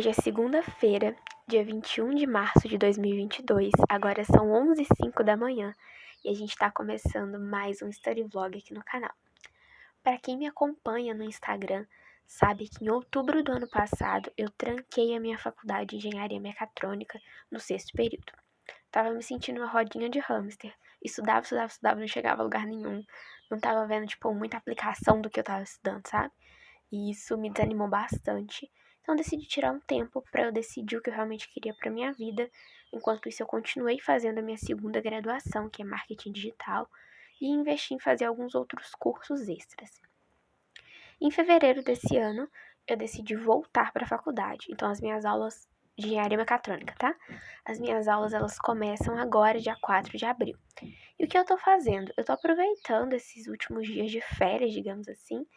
Hoje é segunda-feira, dia 21 de março de 2022, agora são 11h05 da manhã e a gente está começando mais um Story Vlog aqui no canal. Para quem me acompanha no Instagram, sabe que em outubro do ano passado eu tranquei a minha faculdade de Engenharia Mecatrônica no 6º período. Tava me sentindo uma rodinha de hamster, estudava, não chegava a lugar nenhum, não tava vendo, muita aplicação do que eu tava estudando, sabe? E isso me desanimou bastante. Então decidi tirar um tempo para eu decidir o que eu realmente queria para minha vida. Enquanto isso eu continuei fazendo a minha segunda graduação, que é marketing digital, e investi em fazer alguns outros cursos extras. Em fevereiro desse ano, eu decidi voltar para a faculdade. Então as minhas aulas de engenharia mecatrônica, tá? As minhas aulas elas começam agora, dia 4 de abril. E o que eu tô fazendo? Eu tô aproveitando esses últimos dias de férias, digamos assim,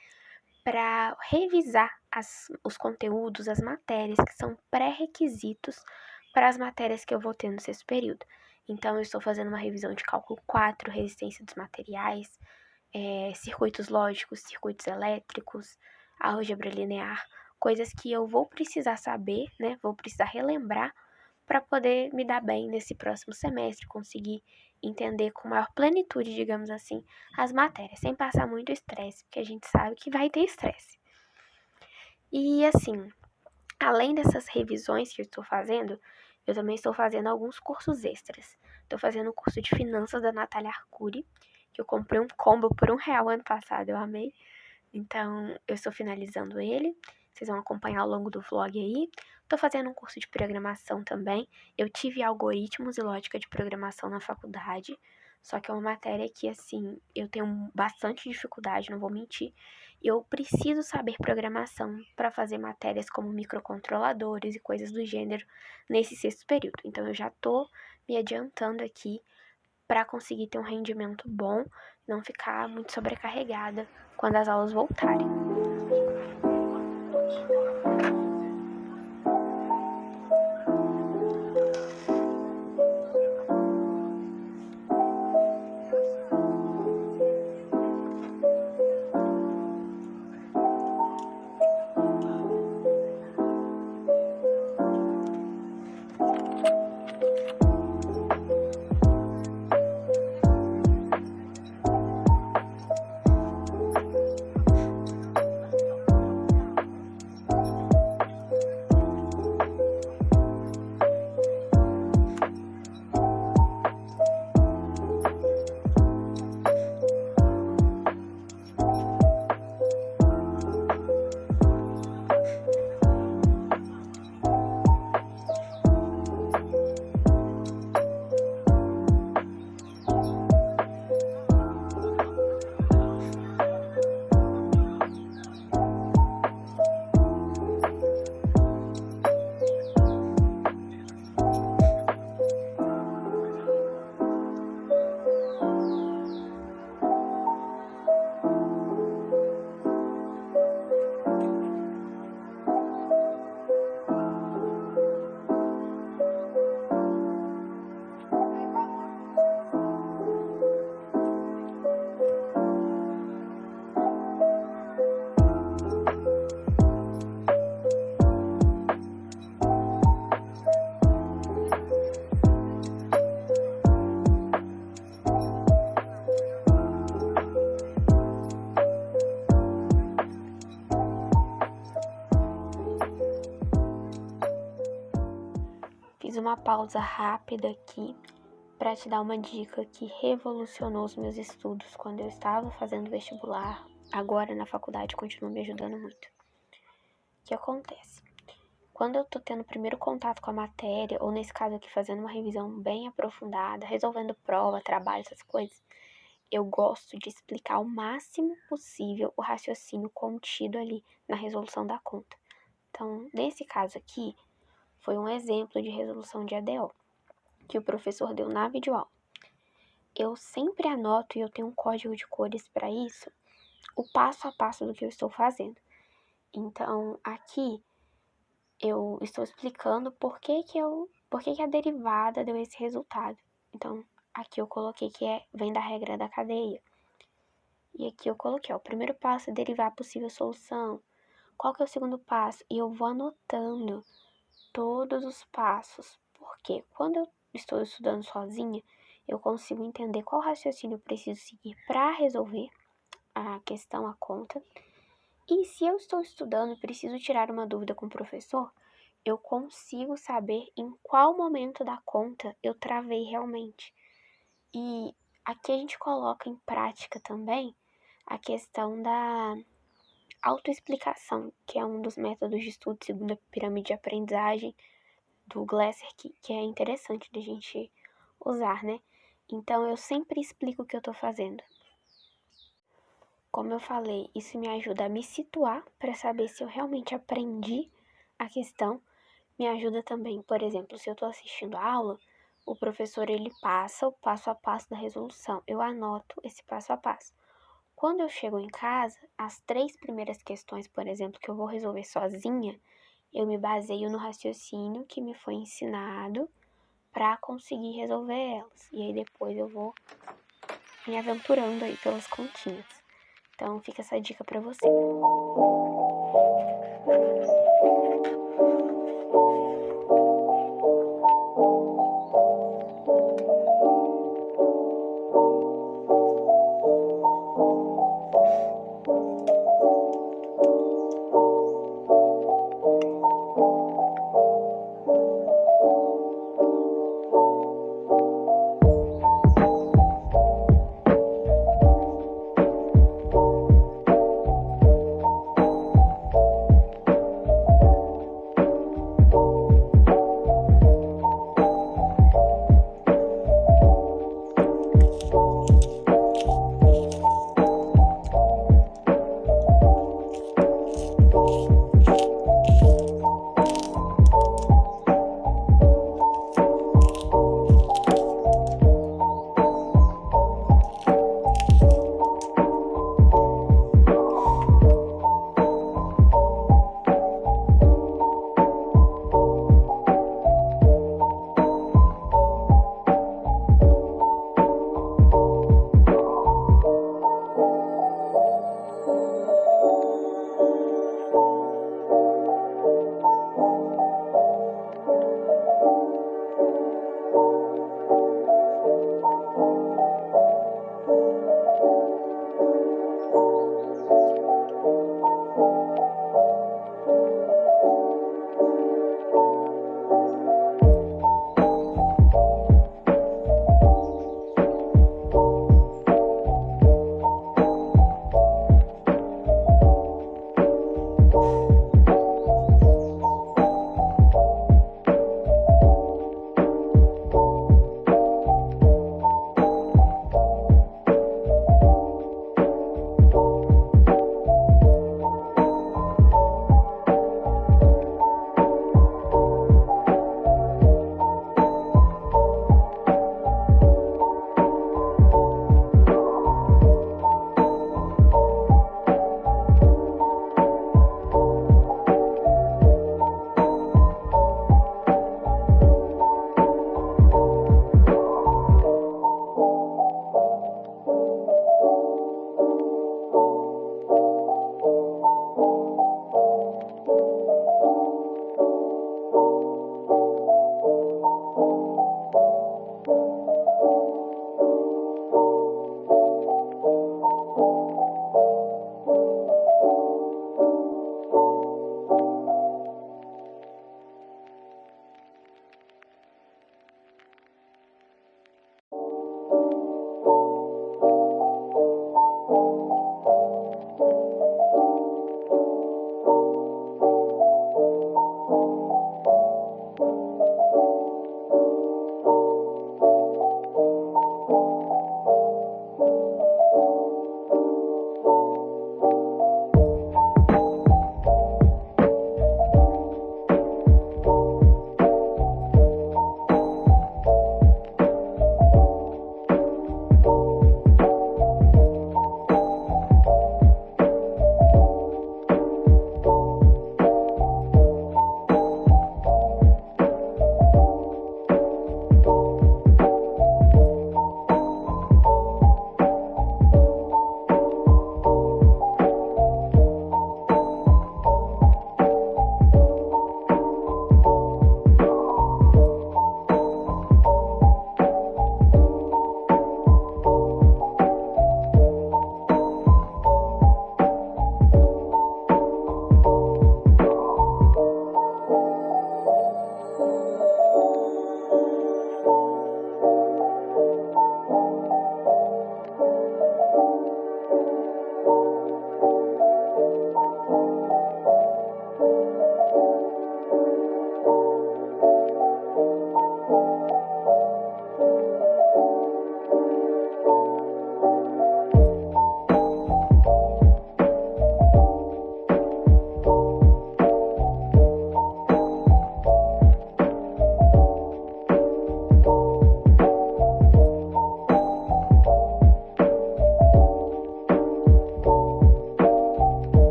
para revisar os conteúdos, as matérias que são pré-requisitos para as matérias que eu vou ter no 6º período. Então, eu estou fazendo uma revisão de cálculo 4, resistência dos materiais, circuitos lógicos, circuitos elétricos, álgebra linear, coisas que eu vou precisar saber, né? Vou precisar relembrar para poder me dar bem nesse próximo semestre, conseguir entender com maior plenitude, digamos assim, as matérias, sem passar muito estresse, porque a gente sabe que vai ter estresse. E assim, além dessas revisões que eu estou fazendo, eu também estou fazendo alguns cursos extras. Estou fazendo o curso de finanças da Natália Arcuri, que eu comprei um combo por R$1 ano passado, eu amei. Então, eu estou finalizando ele. Vocês vão acompanhar ao longo do vlog aí. Tô fazendo um curso de programação também. Eu tive algoritmos e lógica de programação na faculdade. Só que é uma matéria que, assim, eu tenho bastante dificuldade, não vou mentir. Eu preciso saber programação para fazer matérias como microcontroladores e coisas do gênero nesse 6º período. Então, eu já tô me adiantando aqui para conseguir ter um rendimento bom, não ficar muito sobrecarregada quando as aulas voltarem. Fiz uma pausa rápida aqui para te dar uma dica que revolucionou os meus estudos quando eu estava fazendo vestibular. Agora na faculdade continua me ajudando muito. O que acontece? Quando eu tô tendo o primeiro contato com a matéria, ou nesse caso aqui fazendo uma revisão bem aprofundada, resolvendo prova, trabalho, essas coisas, eu gosto de explicar o máximo possível o raciocínio contido ali na resolução da conta. Então, nesse caso aqui, foi um exemplo de resolução de ADO, que o professor deu na videoaula. Eu sempre anoto, e eu tenho um código de cores para isso, o passo a passo do que eu estou fazendo. Então, aqui, eu estou explicando por que a derivada deu esse resultado. Então, aqui eu coloquei que vem da regra da cadeia. E aqui eu coloquei, o primeiro passo é derivar a possível solução. Qual que é o segundo passo? E eu vou anotando todos os passos, porque quando eu estou estudando sozinha, eu consigo entender qual raciocínio eu preciso seguir para resolver a questão, a conta. E se eu estou estudando e preciso tirar uma dúvida com o professor, eu consigo saber em qual momento da conta eu travei realmente. E aqui a gente coloca em prática também a questão da autoexplicação, que é um dos métodos de estudo segundo a pirâmide de aprendizagem do Glasser, que é interessante de a gente usar, né? Então, eu sempre explico o que eu tô fazendo. Como eu falei, isso me ajuda a me situar para saber se eu realmente aprendi a questão. Me ajuda também, por exemplo, se eu tô assistindo a aula, o professor ele passa o passo a passo da resolução. Eu anoto esse passo a passo. Quando eu chego em casa, as 3 primeiras questões, por exemplo, que eu vou resolver sozinha, eu me baseio no raciocínio que me foi ensinado para conseguir resolver elas. E aí depois eu vou me aventurando aí pelas continhas. Então fica essa dica para você.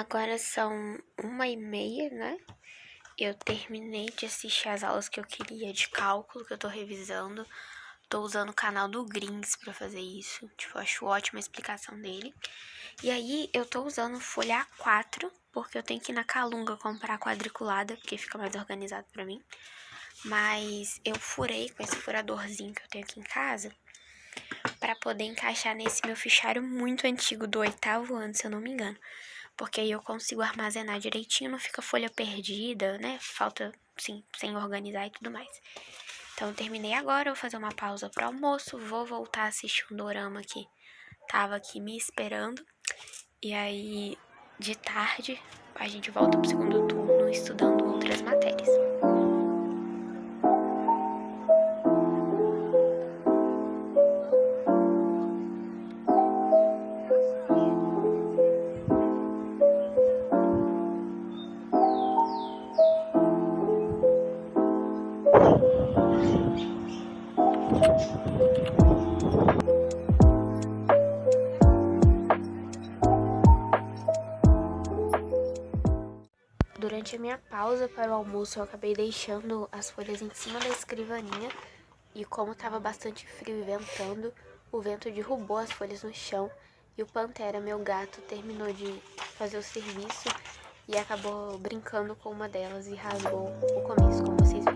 Agora são 1h30, né? Eu terminei de assistir as aulas que eu queria de cálculo, que eu tô revisando. Tô usando o canal do Grins pra fazer isso. Tipo, eu acho ótima a explicação dele. E aí, eu tô usando folha A4, porque eu tenho que ir na Calunga comprar quadriculada, porque fica mais organizado pra mim. Mas eu furei com esse furadorzinho que eu tenho aqui em casa pra poder encaixar nesse meu fichário muito antigo do 8º ano, se eu não me engano. Porque aí eu consigo armazenar direitinho, não fica folha perdida, né? Falta, sim, sem organizar e tudo mais. Então, eu terminei agora, eu vou fazer uma pausa pro almoço, vou voltar a assistir um dorama que tava aqui me esperando. E aí, de tarde, a gente volta pro segundo turno estudando outras matérias. Durante a minha pausa para o almoço, eu acabei deixando as folhas em cima da escrivaninha e como estava bastante frio e ventando, o vento derrubou as folhas no chão e o Pantera, meu gato, terminou de fazer o serviço e acabou brincando com uma delas e rasgou o começo, como vocês viram.